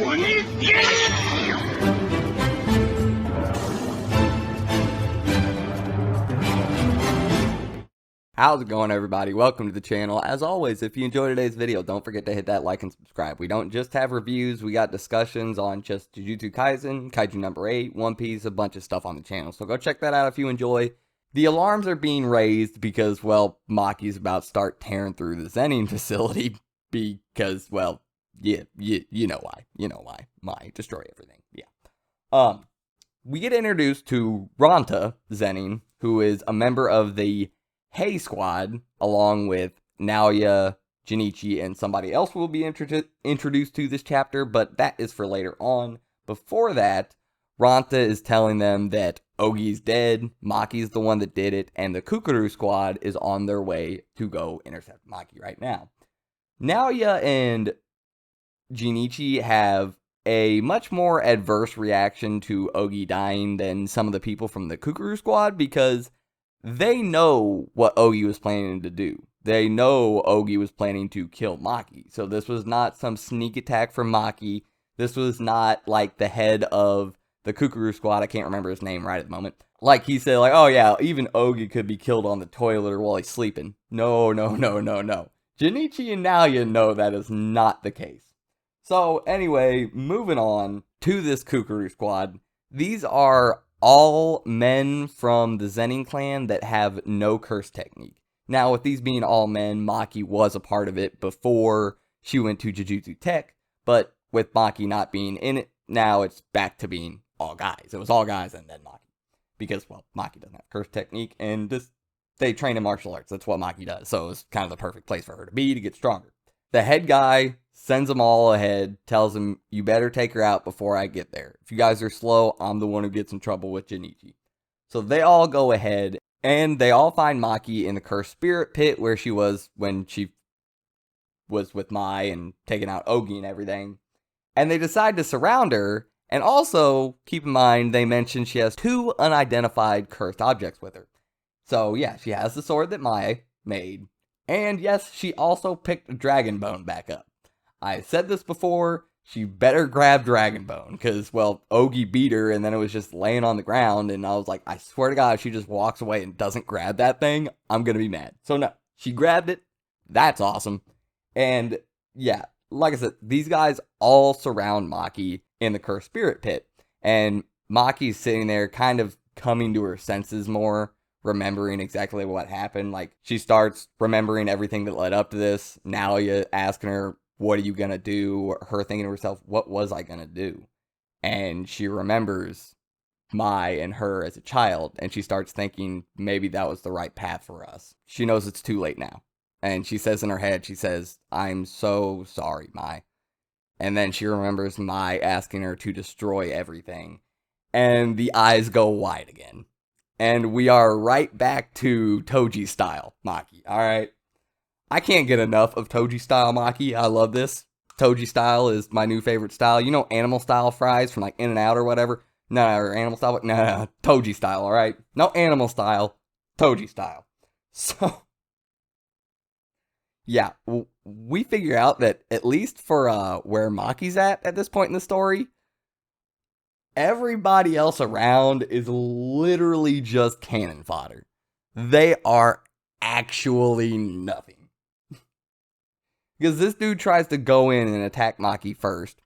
How's it going, everybody? Welcome to the channel. As always, if you enjoyed today's video, don't forget to hit that like and subscribe. We don't just have reviews, we got discussions on just Jujutsu Kaisen, Kaiju number 8, One Piece, a bunch of stuff on the channel. So go check that out if you enjoy. The alarms are being raised because, well, Maki's about to start tearing through the Zenin facility because, well, yeah, you know why. You know why. Destroy everything. Yeah. We get introduced to Ranta Zenin, who is a member of the Hey Squad, along with Naoya, Junichi, and somebody else will be introduced to this chapter, but that is for later on. Before that, Ranta is telling them that Ogi's dead, Maki's the one that did it, and the Kukuru Squad is on their way to go intercept Maki right now. Naoya and Junichi have a much more adverse reaction to Ogi dying than some of the people from the Kukuru Squad because they know what Ogi was planning to do. They know Ogi was planning to kill Maki. So this was not some sneak attack from Maki. This was not like the head of the Kukuru Squad. I can't remember his name right at the moment. Like he said, like, oh yeah, even Ogi could be killed on the toilet or while he's sleeping. No. Junichi and Naoya know that is not the case. So anyway, moving on to this Kukuru Squad. These are all men from the Zenin clan that have no curse technique. Now, with these being all men, Maki was a part of it before she went to Jujutsu Tech, but with Maki not being in it, now it's back to being all guys. It was all guys and then Maki. Because, well, Maki doesn't have curse technique, and they train in martial arts. That's what Maki does, so it's kind of the perfect place for her to be to get stronger. The head guy sends them all ahead, tells them, you better take her out before I get there. If you guys are slow, I'm the one who gets in trouble with Junichi. So they all go ahead, and they all find Maki in the cursed spirit pit where she was when she was with Mai and taking out Ogi and everything. And they decide to surround her, and also, keep in mind, they mention she has 2 unidentified cursed objects with her. So yeah, she has the sword that Mai made, and yes, she also picked a dragon bone back up. I said this before, she better grab Dragon Bone, because, well, Ogi beat her, and then it was just laying on the ground, and I was like, I swear to God, if she just walks away and doesn't grab that thing, I'm gonna be mad. So no, she grabbed it, that's awesome, and yeah, like I said, these guys all surround Maki in the Cursed Spirit Pit, and Maki's sitting there kind of coming to her senses more, remembering exactly what happened. Like, she starts remembering everything that led up to this, Naoya asking her, what are you gonna do? Her thinking to herself, what was I gonna do? And she remembers Mai and her as a child, and she starts thinking maybe that was the right path for us. She knows it's too late now. And she says in her head, she says, I'm so sorry, Mai. And then she remembers Mai asking her to destroy everything. And the eyes go wide again. And we are right back to Toji style Maki, alright? I can't get enough of Toji style Maki. I love this. Toji style is my new favorite style. You know animal style fries from like In-N-Out or whatever? No, or animal style. No. Toji style, alright? No animal style. Toji style. So, yeah. We figure out that at least for where Maki's at this point in the story, everybody else around is literally just cannon fodder. They are actually nothing. Because this dude tries to go in and attack Maki first.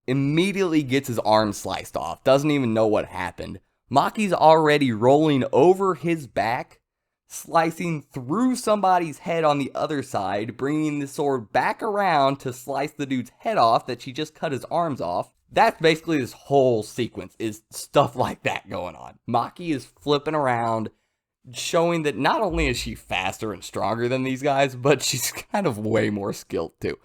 Immediately gets his arm sliced off. Doesn't even know what happened. Maki's already rolling over his back. Slicing through somebody's head on the other side. Bringing the sword back around to slice the dude's head off that she just cut his arms off. That's basically this whole sequence. Is stuff like that going on. Maki is flipping around, showing that not only is she faster and stronger than these guys, but she's kind of way more skilled too.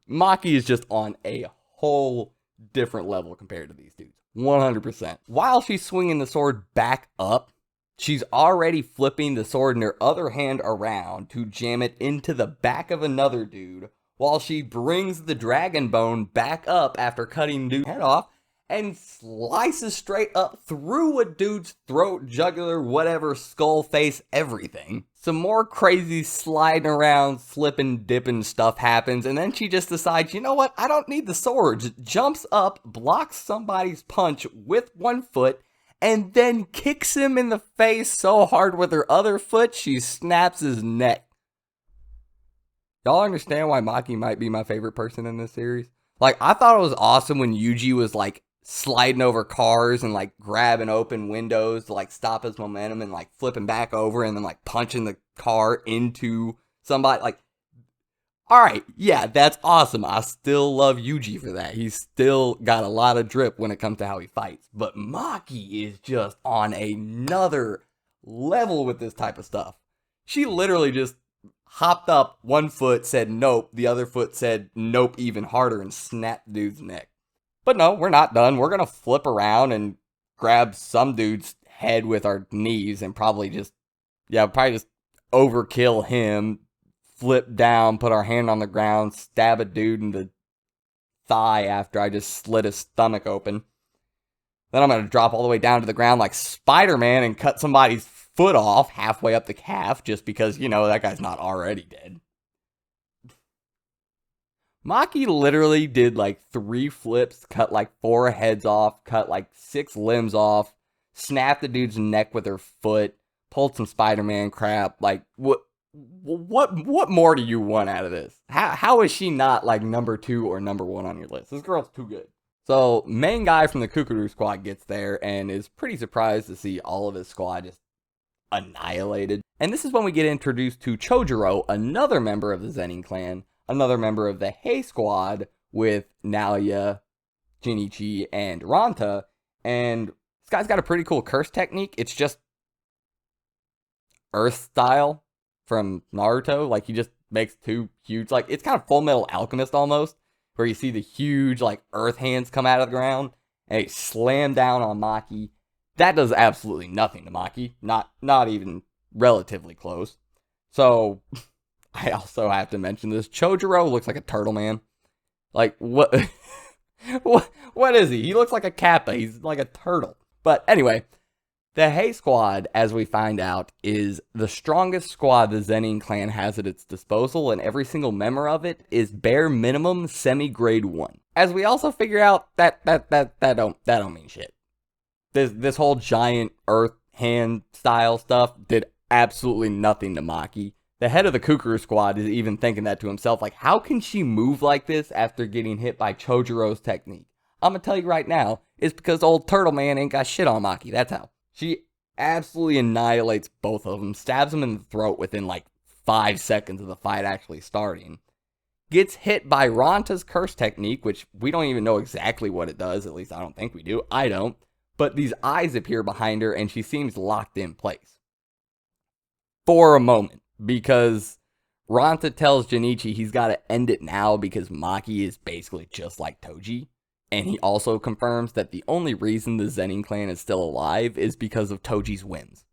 Maki is just on a whole different level compared to these dudes. 100%. While she's swinging the sword back up, she's already flipping the sword in her other hand around to jam it into the back of another dude, while she brings the dragon bone back up after cutting dude's head off and slices straight up through a dude's throat, jugular, whatever, skull, face, everything. Some more crazy sliding around, flipping, dipping stuff happens, and then she just decides, you know what, I don't need the swords. Jumps up, blocks somebody's punch with one foot, and then kicks him in the face so hard with her other foot, she snaps his neck. Y'all understand why Maki might be my favorite person in this series? Like, I thought it was awesome when Yuji was, like, sliding over cars and, like, grabbing open windows to, like, stop his momentum and, like, flipping back over and then, like, punching the car into somebody. Like, alright, yeah, that's awesome. I still love Yuji for that. He's still got a lot of drip when it comes to how he fights. But Maki is just on another level with this type of stuff. She literally just hopped up, one foot said nope, the other foot said nope even harder and snapped dude's neck. But no, we're not done. We're gonna flip around and grab some dude's head with our knees and probably just overkill him, flip down, put our hand on the ground, stab a dude in the thigh after I just slit his stomach open. Then I'm gonna drop all the way down to the ground like Spider-Man and cut somebody's foot off halfway up the calf just because, you know, that guy's not already dead. Maki literally did like 3 flips, cut like 4 heads off, cut like 6 limbs off, snapped the dude's neck with her foot, pulled some Spider-Man crap. Like, what more do you want out of this? How is she not like number 2 or number 1 on your list? This girl's too good. So, main guy from the Kukuru squad gets there and is pretty surprised to see all of his squad just annihilated. And this is when we get introduced to Chojuro, another member of the Zenin clan, another member of the Hei squad with Nalia, Jinichi, and Ranta. And this guy's got a pretty cool curse technique. It's just Earth style from Naruto. Like, he just makes 2 huge, like, it's kind of Full Metal Alchemist almost, where you see the huge, like, earth hands come out of the ground, and they slam down on Maki. That does absolutely nothing to Maki. Not even relatively close. So, I also have to mention this. Chojuro looks like a turtle man. Like, what? what is he? He looks like a kappa. He's like a turtle. But anyway, the Hei squad, as we find out, is the strongest squad the Zenin clan has at its disposal, and every single member of it is bare minimum semi-grade 1. As we also figure out that don't mean shit. This whole giant earth hand style stuff did absolutely nothing to Maki. The head of the Kukuru squad is even thinking that to himself, like, how can she move like this after getting hit by Chojuro's technique? I'm gonna tell you right now, it's because old Turtle Man ain't got shit on Maki, that's how. She absolutely annihilates both of them, stabs them in the throat within like 5 seconds of the fight actually starting. Gets hit by Ranta's curse technique, which we don't even know exactly what it does, at least I don't think we do, I don't. But these eyes appear behind her and she seems locked in place. For a moment. Because Ranta tells Jinichi he's got to end it now because Maki is basically just like Toji. And he also confirms that the only reason the Zenin clan is still alive is because of Toji's whims.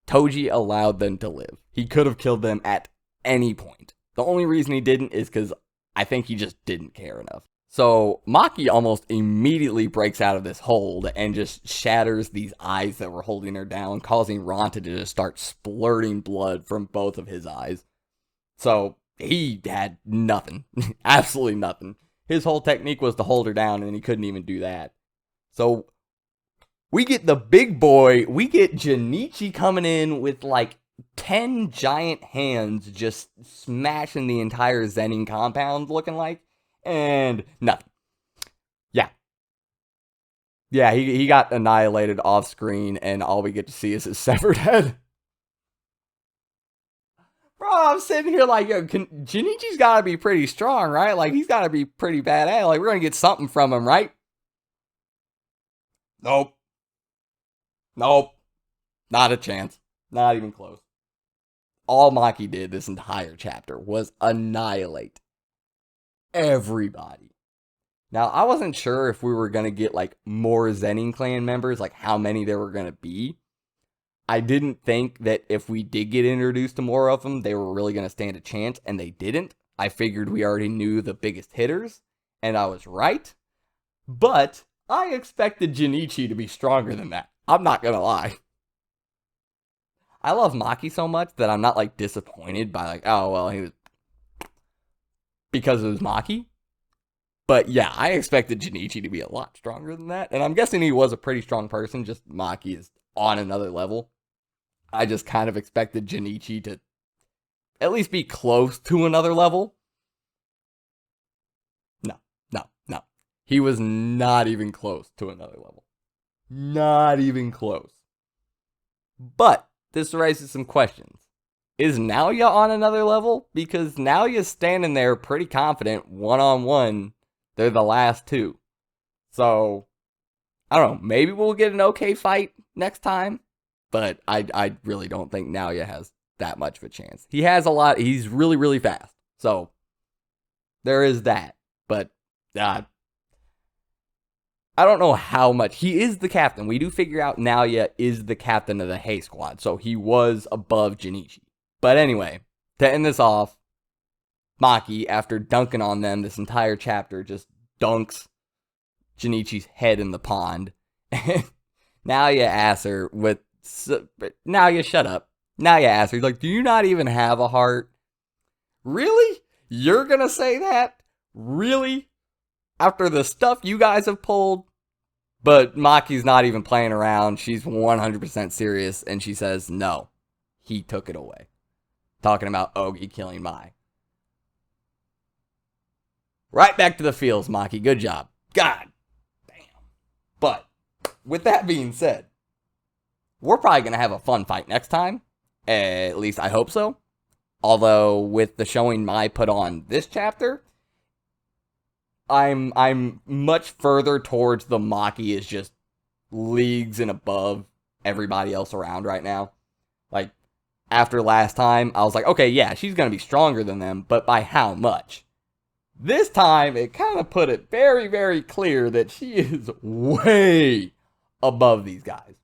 Toji allowed them to live. He could have killed them at any point. The only reason he didn't is because I think he just didn't care enough. So Maki almost immediately breaks out of this hold and just shatters these eyes that were holding her down, causing Ranta to just start splurting blood from both of his eyes. So he had nothing. Absolutely nothing. His whole technique was to hold her down and he couldn't even do that. So we get the big boy. We get Jinichi coming in with like 10 giant hands just smashing the entire Zenin compound looking like. And nothing. Yeah, he got annihilated off screen, and all we get to see is his severed head. Bro, I'm sitting here like, yo, Jinichi's gotta be pretty strong, right? Like, he's gotta be pretty badass. Like, we're gonna get something from him, right? Nope. Not a chance. Not even close. All Maki did this entire chapter was annihilate everybody. Now, I wasn't sure if we were going to get, like, more Zenin clan members, like, how many there were going to be. I didn't think that if we did get introduced to more of them, they were really going to stand a chance, and they didn't. I figured we already knew the biggest hitters, and I was right. But I expected Junichi to be stronger than that. I'm not gonna lie. I love Maki so much that I'm not like disappointed by like, oh well, he was because it was Maki. But yeah, I expected Junichi to be a lot stronger than that. And I'm guessing he was a pretty strong person, just Maki is on another level. I just kind of expected Junichi to at least be close to another level. No, no, no. He was not even close to another level. Not even close. But this raises some questions. Is Naoya on another level? Because Naoya's standing there pretty confident, one-on-one. They're the last two. So, I don't know. Maybe we'll get an okay fight next time. But I really don't think Naoya has that much of a chance. He has a lot. He's really, really fast. So, there is that. But, I don't know how much. He is the captain. We do figure out Naoya is the captain of the Hay Squad. So, he was above Junichi. But anyway, to end this off, Maki, after dunking on them this entire chapter, just dunks Junichi's head in the pond. And Naoya asks her with... Naoya, shut up. Naoya asks her, he's like, do you not even have a heart? Really? You're gonna say that? Really? After the stuff you guys have pulled? But Maki's not even playing around. She's 100% serious. And she says, no. He took it away. Talking about Ogi killing Mai. Right back to the fields, Maki. Good job. God damn. But, with that being said, we're probably going to have a fun fight next time. At least I hope so. Although, with the showing Mai put on this chapter, I'm much further towards the Maki is just leagues and above everybody else around right now. Like, after last time, I was like, okay, yeah, she's going to be stronger than them, but by how much? This time, it kind of put it very, very clear that she is way above these guys.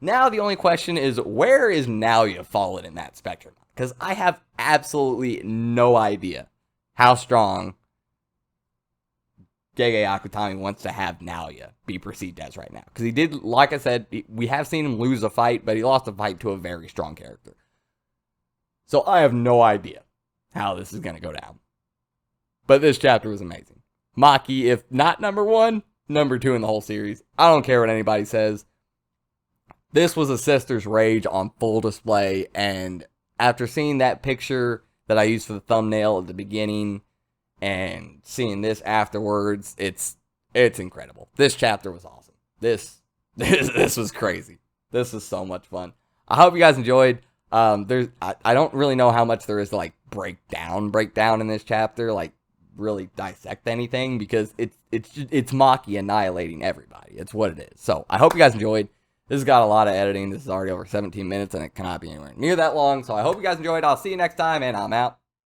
Now, the only question is, where is Naoya fallen in that spectrum? Because I have absolutely no idea how strong Gege Akutami wants to have Naoya be perceived as right now. Because he did, like I said, we have seen him lose a fight, but he lost a fight to a very strong character. So I have no idea how this is going to go down. But this chapter was amazing. Maki, if not number 1, number 2 in the whole series. I don't care what anybody says. This was a sister's rage on full display. And after seeing that picture that I used for the thumbnail at the beginning and seeing this afterwards, it's incredible. This chapter was awesome. This was crazy. This was so much fun. I hope you guys enjoyed. I don't really know how much there is to like break down in this chapter, like really dissect anything, because it's Maki annihilating everybody. It's what it is. So I hope you guys enjoyed. This has got a lot of editing. This is already over 17 minutes and it cannot be anywhere near that long. So I hope you guys enjoyed. I'll see you next time and I'm out.